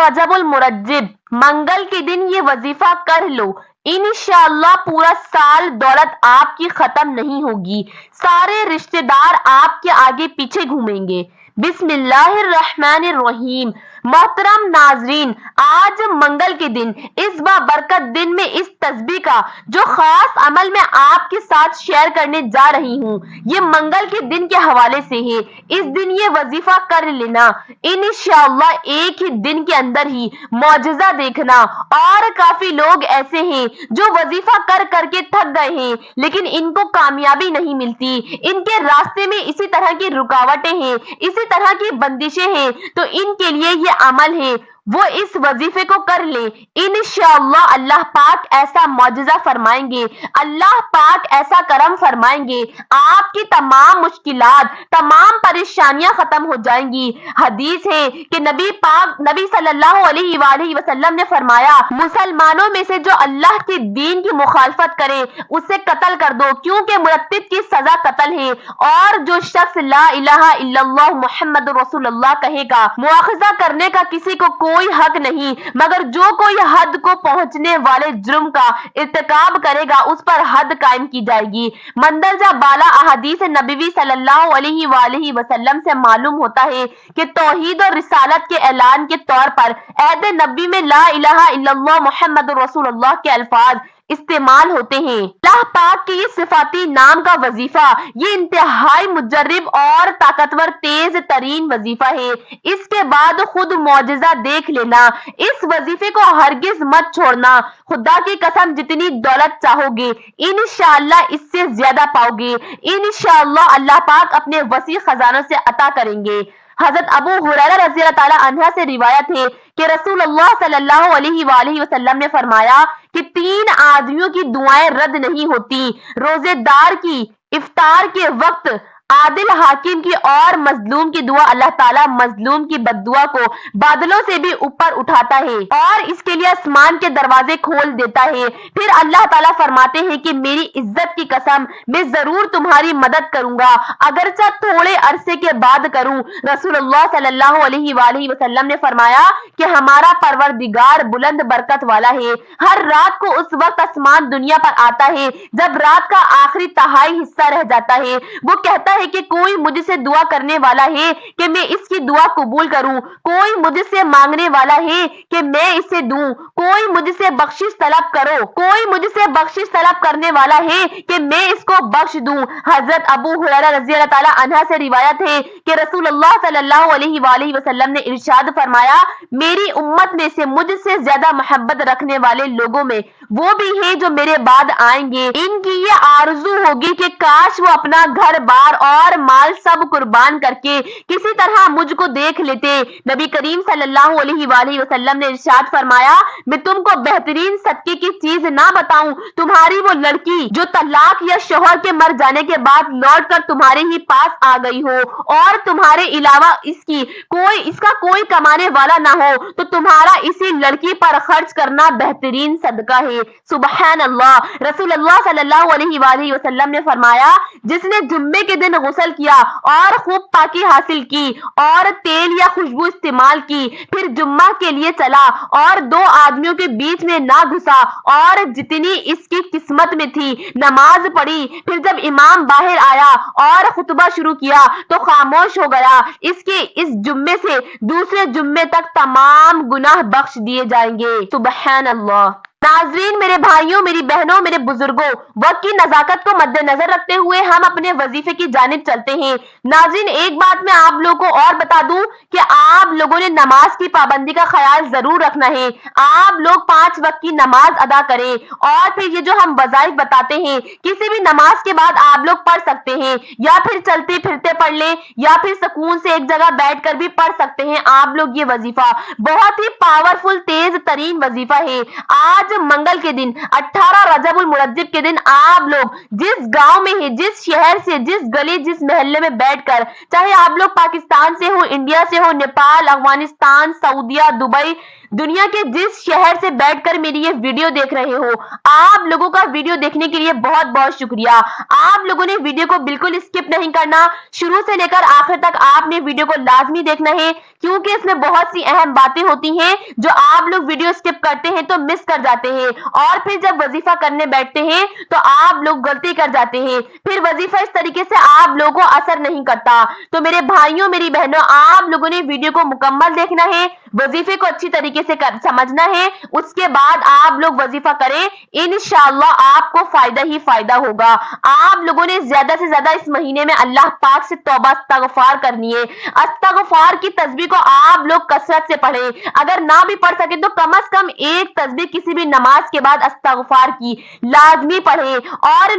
रजब उल मुरज्जिब, मंगल के दिन ये वजीफा कर लो, इंशाअल्लाह पूरा साल दौलत आपकी खत्म नहीं होगी, सारे रिश्तेदार आपके आगे पीछे घूमेंगे। बिस्मिल्लाहिर्रहमानिर्रहीम। मोहतरम नाजरीन, आज मंगल के दिन इस बाबरकत दिन में इस तस्बीह का जो खास अमल मैं आपके साथ शेयर करने जा रही हूँ, ये मंगल के दिन के हवाले से है। इस दिन ये वजीफा कर लेना, इंशाअल्लाह एक ही दिन के अंदर ही मौजज़ा देखना। और काफी लोग ऐसे हैं जो वजीफा कर करके थक गए हैं, लेकिन इनको कामयाबी नहीं मिलती, इनके रास्ते में इसी तरह की रुकावटें हैं, इसी तरह की बंदिशें हैं, तो इनके लिए ये अमल है, वो इस वजीफे को कर ले। इंशाअल्लाह अल्लाह पाक ऐसा मौजज़ा फरमाएंगे, अल्लाह पाक ऐसा करम फरमाएंगे, आपकी तमाम मुश्किलात, तमाम परेशानियां खत्म हो जाएंगी। हदीस है कि नबी सल्लल्लाहु अलैहि वसल्लम ने फरमाया, मुसलमानों में से जो अल्लाह के दीन की मुखालफत करे उसे कत्ल कर दो, क्योंकि मुरत्तिब की सजा कत्ल है। और जो शख्स ला इलाहा इल्लल्लाह मुहम्मदुर रसूलुल्लाह कहेगा, मुआखजा करने का किसी को कोई हक नहीं, मगर जो कोई हद को पहुंचने वाले जुर्म का इर्तिकाब करेगा उस पर हद कायम की जाएगी। मंदरजा बाला अहदीस नबवी सल्लल्लाहु अलैहि वसल्लम से मालूम होता है कि तौहीद और रिसालत के ऐलान के तौर पर ऐद नबी में ला इलाहा इल्लल्लाह मुहम्मदुर रसूलुल्लाह के अल्फाज इस्तेमाल होते हैं। अल्लाह पाक के ये सिफाती नाम का वजीफा ये इंतहाई मुजर्रिब और ताकतवर तेज तरीन वजीफा है। इसके बाद खुद मौजज़ा देख लेना। इस वजीफे को हरगिज मत छोड़ना। खुदा की कसम, जितनी दौलत चाहोगे इंशाअल्लाह इससे ज्यादा पाओगे। इंशाअल्लाह अल्लाह पाक अपने वसी खजानों से अता करेंगे। हजरत अबू हुरैरा रज़ियल्लाहु ताला अन्हा से रिवायत है कि रसूलुल्लाह सल्लल्लाहु अलैहि वसल्लम ने फरमाया कि 3 आदमियों की दुआएं रद्द नहीं होती, रोजेदार की, इफ्तार के वक्त, आदिल हाकिम की और मजलूम की दुआ। अल्लाह ताला मजलूम की बद्दुआ को बादलों से भी ऊपर उठाता है और इसके लिए आसमान के दरवाजे खोल देता है। फिर अल्लाह ताला फरमाते हैं कि मेरी इज्जत की कसम, मैं जरूर तुम्हारी मदद करूंगा, अगरचे थोड़े अरसे के बाद करूं। रसूलुल्लाह सल्लल्लाहु अलैहि वसल्लम ने फरमाया कि हमारा परवरदिगार बुलंद बरकत वाला है। हर रात को उस वक्त आसमान दुनिया पर आता है जब रात का आखिरी तिहाई हिस्सा रह जाता है। वो कहता है कि कोई मुझसे दुआ करने वाला है कि मैं इसकी दुआ कबूल करूं, कोई मुझसे मांगने वाला है कि मैं इसे दूं, कोई मुझसे बख्शिश तलब करो, कोई मुझसे बख्शिश तलब करने वाला है कि मैं इसको बख्श दूं। हजरत अबू हुरैरा रज़ियल्लाहु ताला अन्हा से रिवायत है कि रसूलुल्लाह सल्लल्लाहु अलैहि वसल्लम ने इरशाद फरमाया, मेरी उम्मत में से मुझसे ज्यादा मोहब्बत रखने वाले लोगों में वो भी है जो मेरे बाद आएंगे। इनकी ये आरज़ू होगी कि काश वो अपना घर बार और माल सब कुर्बान करके किसी तरह मुझको देख लेते। नबी करीम सल्लल्लाहु अलैहि वसल्लम ने इरशाद फरमाया, मैं तुमको बेहतरीन सदके की चीज ना बताऊं, तुम्हारी वो लड़की जो तलाक या शोहर के मर जाने के बाद लौटकर तुम्हारे ही पास आ गई हो और तुम्हारे अलावा इसका कोई कमाने वाला ना हो, तो तुम्हारा इसी लड़की पर खर्च करना बेहतरीन सदका है। सुबहान अल्लाह। रसूलुल्लाह सल्लल्लाहु अलैहि वसल्लम ने फरमाया, जिसने जुम्मे के दिन गुस्ल किया और खूब पाकी हासिल की और तेल या खुशबू इस्तेमाल की, फिर जुम्मा के लिए चला और 2 आदमियों के बीच में ना घुसा और जितनी इसकी किस्मत में थी नमाज पढ़ी, फिर जब इमाम बाहर आया और खुतबा शुरू किया तो खामोश हो गया, इसके इस जुम्मे से दूसरे जुम्मे तक तमाम गुनाह बख्श दिए जाएंगे। सुबहान अल्लाह। नाजरीन, मेरे भाइयों, मेरी बहनों, मेरे बुजुर्गों, वक्त की नजाकत को मद्देनजर रखते हुए हम अपने वजीफे की जानिब चलते हैं। नाजरीन, एक बात मैं आप लोगों को और बता दूं कि आप लोगों ने नमाज की पाबंदी का ख्याल जरूर रखना है। आप लोग 5 वक्त की नमाज अदा करें और फिर ये जो हम वज़ाइफ बताते हैं किसी भी नमाज के बाद आप लोग पढ़ सकते हैं, या फिर चलते फिरते पढ़ लें या फिर सुकून से एक जगह बैठ कर भी पढ़ सकते हैं। आप लोग ये वजीफा बहुत ही पावरफुल तेज तरीन वजीफा है। आज मंगल के दिन 18 रजबुल मुरज्जिब के दिन आप लोग जिस गांव में है, जिस शहर से, जिस गली, जिस मोहल्ले में बैठकर, चाहे आप लोग पाकिस्तान से हो, इंडिया से हो, नेपाल, अफगानिस्तान, सऊदीया, दुबई, दुनिया के जिस शहर से बैठकर मेरी ये वीडियो देख रहे हो, आप लोगों का वीडियो देखने के लिए बहुत बहुत शुक्रिया। आप लोगों ने वीडियो को बिल्कुल स्किप नहीं करना, शुरू से लेकर आखिर तक आपने वीडियो को लाजमी देखना है, क्योंकि इसमें बहुत सी अहम बातें होती हैं जो आप लोग वीडियो स्किप करते हैं तो मिस कर जाते हैं, और फिर जब वजीफा करने बैठते हैं तो आप लोग गलती कर जाते हैं, फिर वजीफा इस तरीके से आप लोगों को असर नहीं करता। तो मेरे भाइयों, मेरी बहनों, आप लोगों ने वीडियो को मुकम्मल देखना है, वजीफे को अच्छी तरीके से समझना है, उसके बाद आप लोग वजीफा करें, इंशाअल्लाह आपको फायदा ही फायदा होगा। आप लोगों ने ज्यादा से ज्यादा इस महीने में अल्लाह पाक से तौबा इस्तगफार करनी है। इस्तगफार की तस्बीह को आप लोग कसरत से पढ़ें, अगर ना भी पढ़ सके तो कम से कम एक तस्बीह किसी भी नमाज के बाद इस्तगफार की लाजमी पढ़ें, और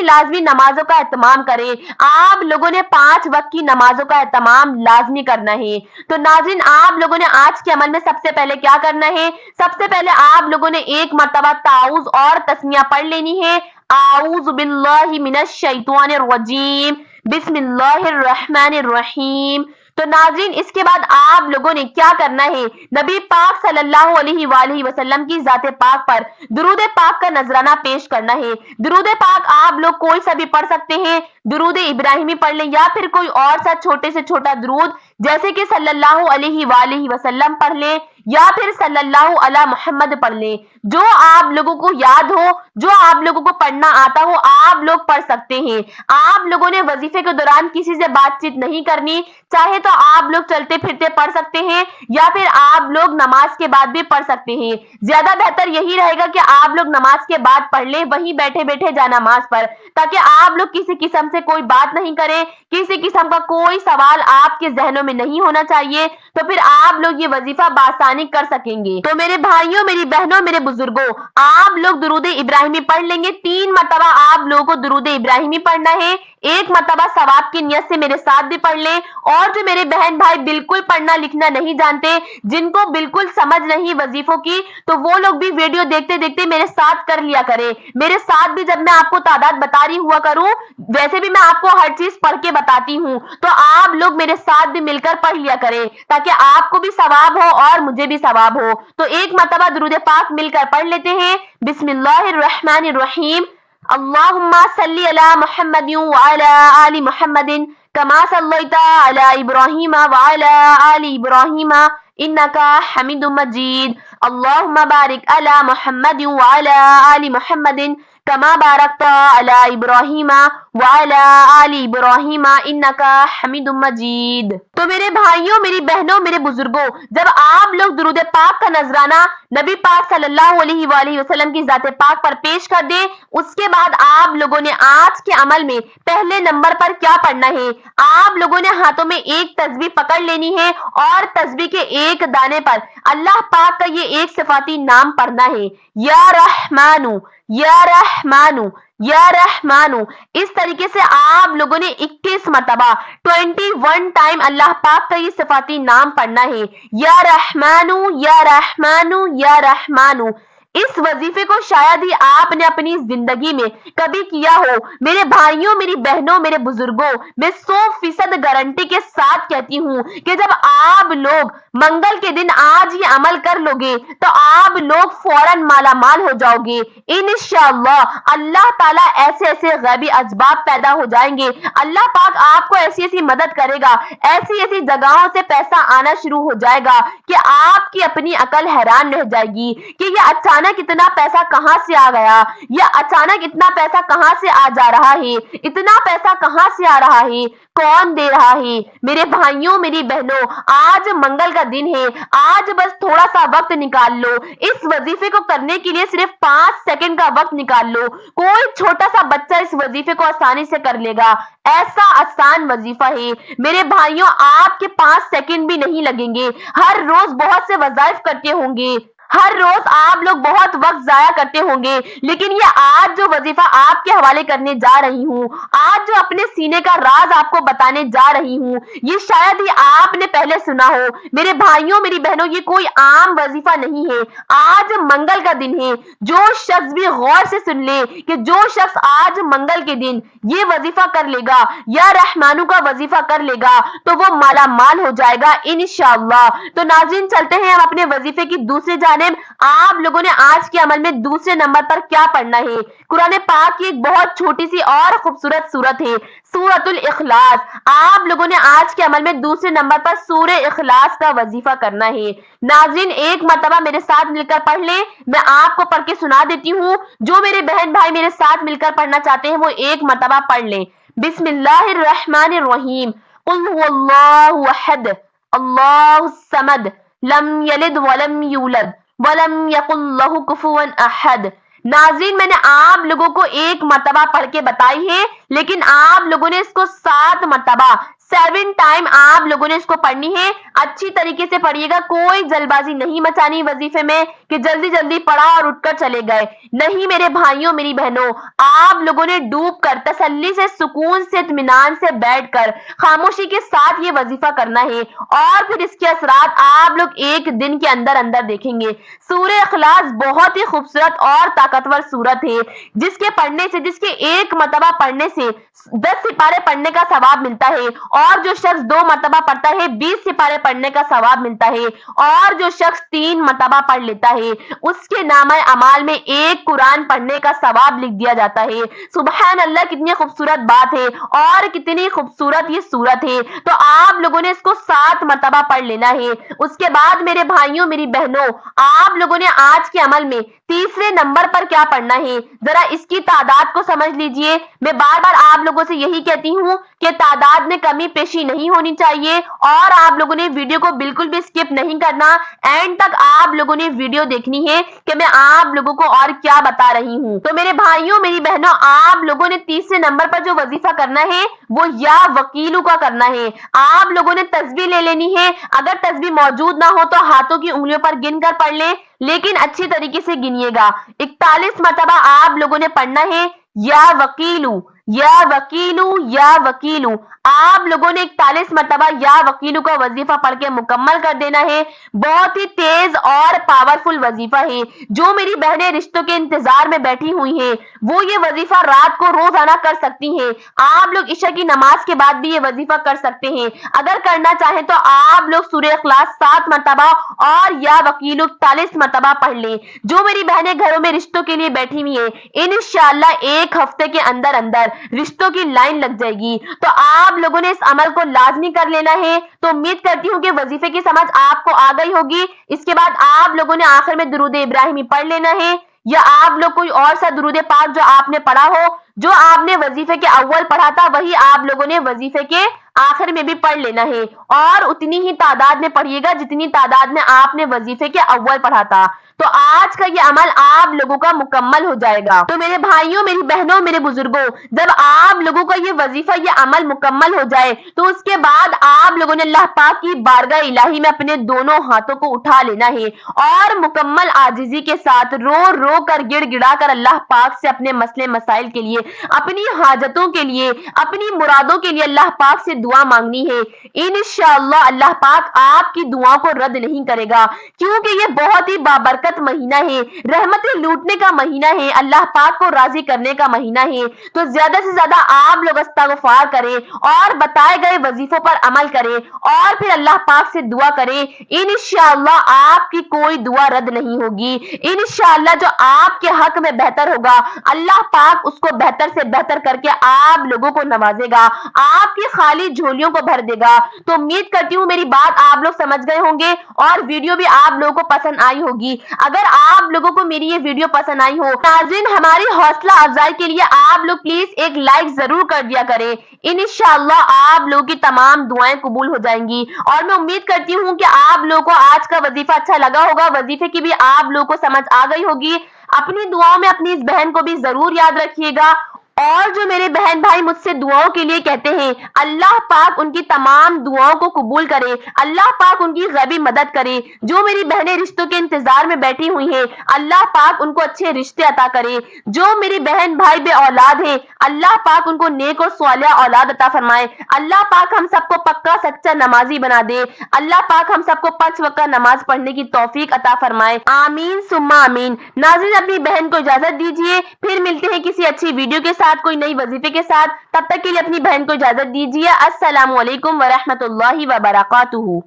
लाजमी नमाजों का एहतमाम करें। आप लोगों ने 5 वक्त की नमाजों का एहतमाम लाजमी करना है। तो नाज़रीन, आप लोगों ने आज के अमल में सबसे पहले क्या करना है? सबसे पहले आप लोगों ने एक मर्तबा ताऊज़ और तस्मिया पढ़ लेनी है। आऊज़ु बिल्लाहि मिनश शैतानिर रजीम, बिस्मिल्लाहिर रहमानिर रहीम। तो नाज़रीन, इसके बाद आप लोगों ने क्या करना है? नबी पाक सल्लल्लाहु अलैहि वसल्लम की जाते पाक पर दुरूद पाक का नजराना पेश करना है। दुरूद पाक आप लोग कोई सा भी पढ़ सकते हैं, दुरूद इब्राहिमी पढ़ लें या फिर कोई और सा छोटे से छोटा दुरूद, जैसे कि सल्लल्लाहु अलैहि वसल्लम पढ़ लें या फिर सल्लल्लाहु अला मोहम्मद पढ़ लें। जो आप लोगों को याद हो, जो आप लोगों को पढ़ना आता हो, आप लोग पढ़ सकते हैं। आप लोगों ने वजीफे के दौरान किसी से बातचीत नहीं करनी, चाहे तो आप लोग चलते फिरते पढ़ सकते हैं या फिर आप लोग नमाज के बाद भी पढ़ सकते हैं। ज्यादा बेहतर यही रहेगा कि आप लोग नमाज के बाद पढ़ लें, वहीं बैठे बैठे जा नमाज पर, ताकि आप लोग किसी किस्म से कोई बात नहीं करें, किसी किस्म का कोई सवाल आपके जहनों में नहीं होना चाहिए, तो फिर आप लोग ये वजीफा बासानी कर सकेंगे। तो मेरे भाइयों, मेरी बहनों, मेरे बुजुर्गों, आप लोग दुरूद इब्राहिमी पढ़ लेंगे। 3 मरतबा आप लोगों को दुरूद इब्राहिमी पढ़ना है। एक मरतबा सवाब की नियत से मेरे साथ भी पढ़ लें। और जो मेरे बहन भाई बिल्कुल पढ़ना लिखना नहीं जानते, जिनको बिल्कुल समझ नहीं वजीफों की, तो वो लोग भी वीडियो देखते देखते मेरे साथ कर लिया करें। मेरे साथ भी जब मैं आपको तादाद बता रही हुआ करूं, वैसे भी मैं आपको हर चीज पढ़ के बताती हूँ, तो आप लोग मेरे साथ भी मिलकर पढ़ लिया करें, ताकि आपको भी सवाब हो और मुझे भी सवाब हो। तो एक मरतबा दुरूद पाक मिलकर पढ़ लेते हैं। बिस्मिल्लाहिर रहमानिर रहीम। अल्लाहुम्मा सल्ली अला मुहम्मदिन व अला आलि मुहम्मदिन कमा सल्लैता अला इब्राहीम व अला आलि इब्राहीम इन्नका हमीदुम मजीद। अल्लाहुम्मा बारिक अला मुहम्मदिन व अला आलि मुहम्मदिन कमा बारकता अला इब्राहीम व अला आलि इब्राहीम इन्नका हमीदुम मजीद। तो मेरे भाइयों, मेरी बहनों, मेरे बुजुर्गों, जब आप लोग दुरूद पाक का नजराना नबी पाक सल्लल्लाहु अलैहि वसल्लम की जाते पाक पर पेश कर दें, उसके बाद आप लोगों ने आज के अमल में पहले नंबर पर क्या पढ़ना है? आप लोगों ने हाथों में एक तस्बीह पकड़ लेनी है और तस्बीह के एक दाने पर अल्लाह पाक का ये एक सिफाती नाम पढ़ना है, या रहमानु, या रहमानु, या रहमानु। इस तरीके से आप लोगों ने 21 मरतबा 21 टाइम अल्लाह पाक का ये सिफाती नाम पढ़ना है, या रहमानु, या रहमानु, या रहमानु। इस वजीफे को शायद ही आपने अपनी जिंदगी में कभी किया हो। मेरे भाइयों, मेरी बहनों, मेरे बुजुर्गों, मैं 100% गारंटी के साथ कहती हूँ कि जब आप लोग मंगल के दिन आज ये अमल कर लोगे तो आप लोग फौरन माला माल हो जाओगे इंशाअल्लाह। अल्लाह ताला ऐसे ऐसे गैबी असबाब पैदा हो जाएंगे, अल्लाह पाक आपको ऐसी ऐसी मदद करेगा, ऐसी ऐसी जगहों से पैसा आना शुरू हो जाएगा कि आपकी अपनी अकल हैरान रह जाएगी कि ये अचानक इतना पैसा कहां से आ गया, या अचानक इतना पैसा कहां से आ जा रहा है, इतना पैसा कहां से आ रहा है, कौन दे रहा है? मेरे भाइयों, मेरी बहनों, आज मंगल का दिन है, आज बस थोड़ा सा वक्त निकाल लो। इस वजीफे को करने के लिए सिर्फ 5 सेकंड का वक्त निकाल लो। कोई छोटा सा बच्चा इस वजीफे को आसानी से कर लेगा, ऐसा आसान वजीफा है। मेरे भाइयों, आपके 5 सेकंड भी नहीं लगेंगे। हर रोज बहुत से वज़ाइफ करते होंगे, ہر روز آپ لوگ بہت وقت ضائع کرتے ہوں گے، لیکن یہ آج جو وظیفہ آپ کے حوالے کرنے جا رہی ہوں، آج جو اپنے سینے کا راز آپ کو بتانے جا رہی ہوں، یہ شاید ہی آپ نے پہلے سنا ہو۔ میرے بھائیوں میری بہنوں، یہ کوئی عام وظیفہ نہیں ہے۔ آج منگل کا دن ہے۔ جو شخص بھی غور سے سن لے کہ جو شخص آج منگل کے دن یہ وظیفہ کر لے گا یا رحمانو کا وظیفہ کر لے گا تو وہ مالا مال ہو جائے گا انشاءاللہ۔ تو ناظرین، چلتے ہیں ہم اپنے وظیفے کی دوسری جانب۔ آپ لوگوں نے آج کے عمل میں دوسرے نمبر پر کیا پڑھنا ہے؟ قرآن پاک کی ایک بہت چھوٹی سی اور خوبصورت سورت ہے، سورۃ الاخلاص۔ آپ لوگوں نے آج کے عمل میں دوسرے نمبر پر سورہ اخلاص کا وظیفہ کرنا ہے۔ ناظرین، ایک مرتبہ میرے ساتھ مل کر پڑھ لیں، میں آپ کو پڑھ کے سنا دیتی ہوں۔ جو میرے بہن بھائی میرے ساتھ مل کر پڑھنا چاہتے ہیں وہ ایک مرتبہ پڑھ لیں۔ بسم اللہ الرحمن الرحیم۔ قل هو اللہ احد اللہ الصمد لم یلد ولم یولد ولم یکن لہ کفوا احد۔ ناظرین، میں نے آپ لوگوں کو ایک مرتبہ پڑھ کے بتائی ہے، لیکن آپ لوگوں نے اس کو 7 مرتبہ 7 ٹائم آپ لوگوں نے اس کو پڑھنی ہے۔ اچھی طریقے سے پڑھیے گا، کوئی جلد بازی نہیں مچانی وظیفے میں کہ جلدی جلدی پڑھا اور اٹھ کر چلے گئے۔ نہیں میرے بھائیوں میری بہنوں، آپ لوگوں نے ڈوب کر تسلی سے، سکون سے، اطمینان سے بیٹھ کر خاموشی کے ساتھ یہ وظیفہ کرنا ہے، اور پھر اس کے اثرات آپ لوگ ایک دن کے اندر اندر دیکھیں گے۔ سورہ اخلاص بہت ہی خوبصورت اور طاقتور سورت ہے، جس کے پڑھنے سے، جس کے ایک مرتبہ پڑھنے سے 10 سپارے پڑھنے کا ثواب ملتا ہے، اور جو شخص 2 مرتبہ پڑھتا ہے 20 سپارے پڑھنے کا ثواب ملتا ہے، اور جو شخص 3 مرتبہ پڑھ لیتا ہے اس کے نامہ اعمال میں ایک قرآن پڑھنے کا ثواب لکھ دیا جاتا ہے۔ سبحان اللہ، کتنی خوبصورت بات ہے اور کتنی خوبصورت یہ سورت ہے۔ تو آپ لوگوں نے اس کو 7 مرتبہ پڑھ لینا ہے۔ اس کے بعد میرے بھائیوں میری بہنوں، آپ لوگوں نے آج کے عمل میں تیسرے نمبر پر کیا پڑھنا ہے؟ ذرا اس کی تعداد کو سمجھ لیجئے۔ میں بار بار آپ لوگوں سے یہی کہتی ہوں کہ تعداد میں کمی پیشی نہیں ہونی چاہیے، اور آپ لوگوں نے ویڈیو کو بالکل بھی سکپ نہیں کرنا، اینڈ تک آپ لوگوں نے ویڈیو دیکھنی ہے کہ میں آپ لوگوں کو اور کیا بتا رہی ہوں۔ تو میرے بھائیوں میری بہنوں، آپ لوگوں نے تیسرے نمبر پر جو وظیفہ کرنا ہے وہ یا وکیلو کا کرنا ہے۔ آپ لوگوں نے تسبیح لے لینی ہے، اگر تسبیح موجود نہ ہو تو ہاتھوں کی انگلیوں پر گن کر پڑھ لیں، لیکن اچھی طریقے سے گنیے گا۔ 41 مرتبہ آپ لوگوں نے پڑھنا ہے یا وکیلو یا وکیلو یا وکیلو۔ آپ لوگوں نے 41 مرتبہ یا وکیلو کا وظیفہ پڑھ کے مکمل کر دینا ہے۔ بہت ہی تیز اور پاورفل وظیفہ ہے۔ جو میری بہنیں رشتوں کے انتظار میں بیٹھی ہوئی ہیں وہ یہ وظیفہ رات کو روزانہ کر سکتی ہیں۔ آپ لوگ عشاء کی نماز کے بعد بھی یہ وظیفہ کر سکتے ہیں۔ اگر کرنا چاہیں تو آپ لوگ سورہ اخلاص 7 مرتبہ اور یا وکیلو 41 مرتبہ پڑھ لیں۔ جو میری بہنیں گھروں میں رشتوں کے لیے بیٹھی ہوئی ہیں، انشاءاللہ ایک ہفتے کے اندر اندر رشتوں کی لائن لگ جائے گی۔ تو آپ لوگوں نے اس عمل کو لازمی کر لینا ہے۔ تو امید کرتی ہوں کہ وظیفے کی سمجھ آپ کو آ گئی ہوگی۔ اس کے بعد آپ لوگوں نے آخر میں درود ابراہیمی پڑھ لینا ہے، یا آپ لوگ کوئی اور سا درود پاک جو آپ نے پڑھا ہو، جو آپ نے وظیفے کے اول پڑھا تھا وہی آپ لوگوں نے وظیفے کے آخر میں بھی پڑھ لینا ہے، اور اتنی ہی تعداد میں پڑھیے گا جتنی تعداد میں آپ نے وظیفے کے اول پڑھا تھا۔ تو آج کا یہ عمل آپ لوگوں کا مکمل ہو جائے گا۔ تو میرے بھائیوں میری بہنوں میرے بزرگوں، جب آپ لوگوں کا یہ وظیفہ یہ عمل مکمل ہو جائے تو اس کے بعد آپ لوگوں نے اللہ پاک کی بارگاہ الہی میں اپنے دونوں ہاتھوں کو اٹھا لینا ہے، اور مکمل عاجزی کے ساتھ رو رو کر گڑ گڑا کر اللہ پاک سے اپنے مسئلے مسائل کے لیے، اپنی حاجتوں کے لیے، اپنی مرادوں کے لیے اللہ پاک سے دعا مانگنی ہے۔ انشاءاللہ اللہ پاک آپ کی دعاؤں کو رد نہیں کرے گا، کیونکہ یہ بہت ہی بابرکت مہینہ ہے، رحمتیں لوٹنے کا مہینہ ہے، اللہ پاک کو راضی کرنے کا مہینہ ہے۔ تو زیادہ سے زیادہ آپ لوگ استغفار کریں اور بتائے گئے وظیفوں پر عمل کریں، اور پھر اللہ پاک سے دعا کریں۔ انشاءاللہ آپ کی کوئی دعا رد نہیں ہوگی۔ انشاءاللہ جو آپ کے حق میں بہتر ہوگا اللہ پاک اس کو بہتر سے بہتر کر کے آپ لوگوں کو نوازے گا، آپ کی خالی جھولیوں کو بھر دے گا۔ تو امید کرتی ہوں میری بات آپ لوگ سمجھ گئے ہوں گے، اور ویڈیو بھی آپ لوگوں کو پسند آئی ہوگی۔ اگر آپ لوگوں کو میری یہ ویڈیو پسند آئی ہو، ناظرین ہماری حوصلہ افزائی کے لیے آپ لوگ پلیز ایک لائک ضرور کر دیا کریں۔ انشاءاللہ آپ لوگوں کی تمام دعائیں قبول ہو جائیں گی، اور میں امید کرتی ہوں کہ آپ لوگوں کو آج کا وظیفہ اچھا لگا ہوگا، وظیفے کی بھی آپ لوگوں کو سمجھ آ گئی ہوگی۔ اپنی دعاؤں میں اپنی اس بہن کو بھی ضرور یاد رکھیے گا، اور جو میرے بہن بھائی مجھ سے دعاؤں کے لیے کہتے ہیں، اللہ پاک ان کی تمام دعاؤں کو قبول کرے، اللہ پاک ان کی غیبی مدد کرے۔ جو میری بہنیں رشتوں کے انتظار میں بیٹھی ہوئی ہیں، اللہ پاک ان کو اچھے رشتے عطا کرے۔ جو میری بہن بھائی بے اولاد ہیں، اللہ پاک ان کو نیک اور صالح اولاد عطا فرمائے۔ اللہ پاک ہم سب کو پکا سچا نمازی بنا دے۔ اللہ پاک ہم سب کو 5 وقت نماز پڑھنے کی توفیق عطا فرمائے، آمین ثم آمین۔ ناظرین، اپنی بہن کو اجازت دیجیے، پھر ملتے ہیں کسی اچھی ویڈیو کے ساتھ، کوئی نئی وظیفے کے ساتھ۔ تب تک کے لیے اپنی بہن کو اجازت دیجیے۔ السلام علیکم ورحمۃ اللہ وبرکاتہ۔